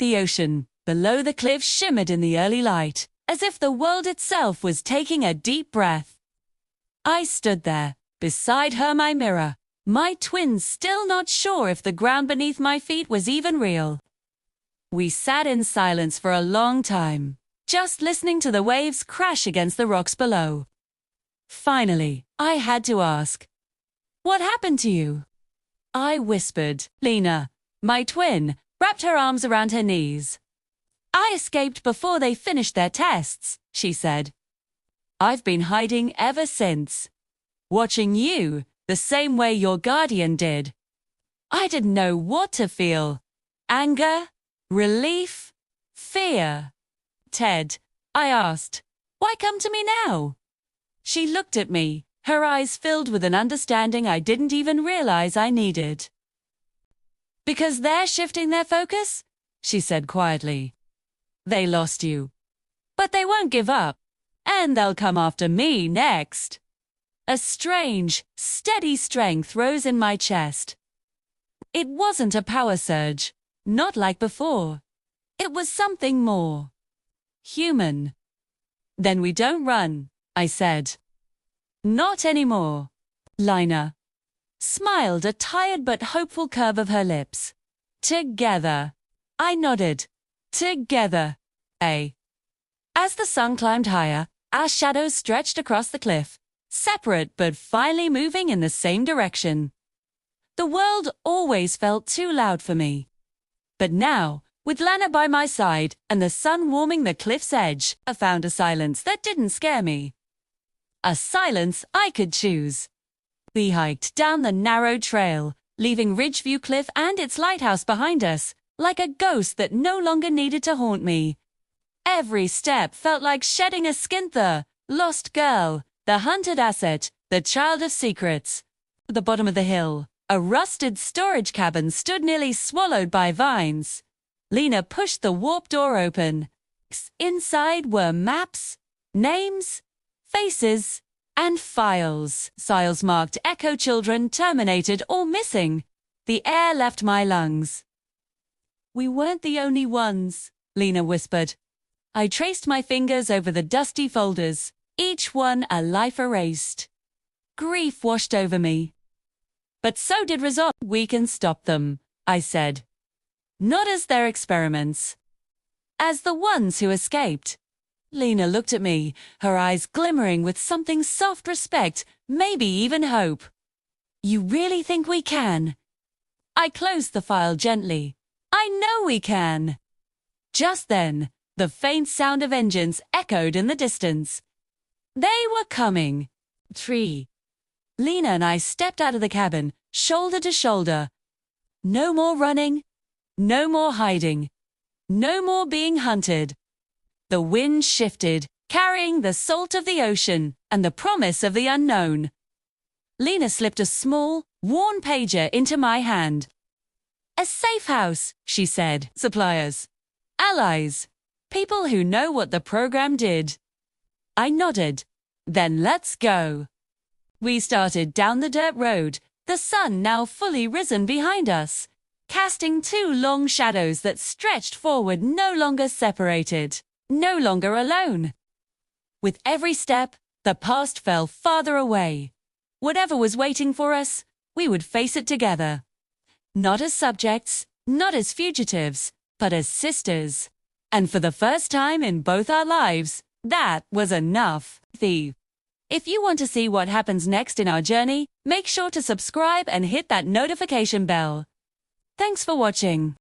The ocean below the cliff shimmered in the early light, as if the world itself was taking a deep breath. I stood there, beside her, my mirror, my twin still not sure if the ground beneath my feet was even real. We sat in silence for a long time, just listening to the waves crash against the rocks below. Finally, I had to ask, "What happened to you?" I whispered. Lena, my twin, wrapped her arms around her knees. "I escaped before they finished their tests," she said. "I've been hiding ever since, watching you the same way your guardian did. I didn't know what to feel. Anger? Relief? Fear?" "Ted," I asked, "why come to me now?" She looked at me, her eyes filled with an understanding I didn't even realize I needed. "Because they're shifting their focus," she said quietly. "They lost you. But they won't give up, and they'll come after me next." A strange, steady strength rose in my chest. It wasn't a power surge, not like before. It was something more. Human. "Then we don't run," I said. "Not anymore." Lina smiled, a tired but hopeful curve of her lips. "Together." I nodded. "Together, eh?" As the sun climbed higher, our shadows stretched across the cliff, separate but finally moving in the same direction. The world always felt too loud for me. But now, with Lana by my side and the sun warming the cliff's edge, I found a silence that didn't scare me. A silence I could choose. We hiked down the narrow trail, leaving Ridgeview Cliff and its lighthouse behind us, like a ghost that no longer needed to haunt me. Every step felt like shedding a skin. The lost girl, the hunted asset, the child of secrets. At the bottom of the hill, a rusted storage cabin stood nearly swallowed by vines. Lena pushed the warp door open. Inside were maps, names, faces, and files. Files marked Echo Children, terminated, or missing. The air left my lungs. "We weren't the only ones," Lena whispered. I traced my fingers over the dusty folders, each one a life erased. Grief washed over me. "But so did resolve." "We can stop them," I said. "Not as their experiments. As the ones who escaped." Lena looked at me, her eyes glimmering with something soft, respect, maybe even hope. "You really think we can?" I closed the file gently. "I know we can." Just then, the faint sound of engines echoed in the distance. They were coming. Tree. Lena and I stepped out of the cabin, shoulder to shoulder. No more running. No more hiding. No more being hunted. The wind shifted, carrying the salt of the ocean and the promise of the unknown. Lena slipped a small, worn pager into my hand. "A safe house," she said. "Suppliers. Allies. People who know what the program did." I nodded. "Then let's go." We started down the dirt road, the sun now fully risen behind us, casting two long shadows that stretched forward, no longer separated, no longer alone. With every step, the past fell farther away. Whatever was waiting for us, we would face it together. Not as subjects, not as fugitives, but as sisters. And for the first time in both our lives, that was enough. If you want to see what happens next in our journey, make sure to subscribe and hit that notification bell. Thanks for watching.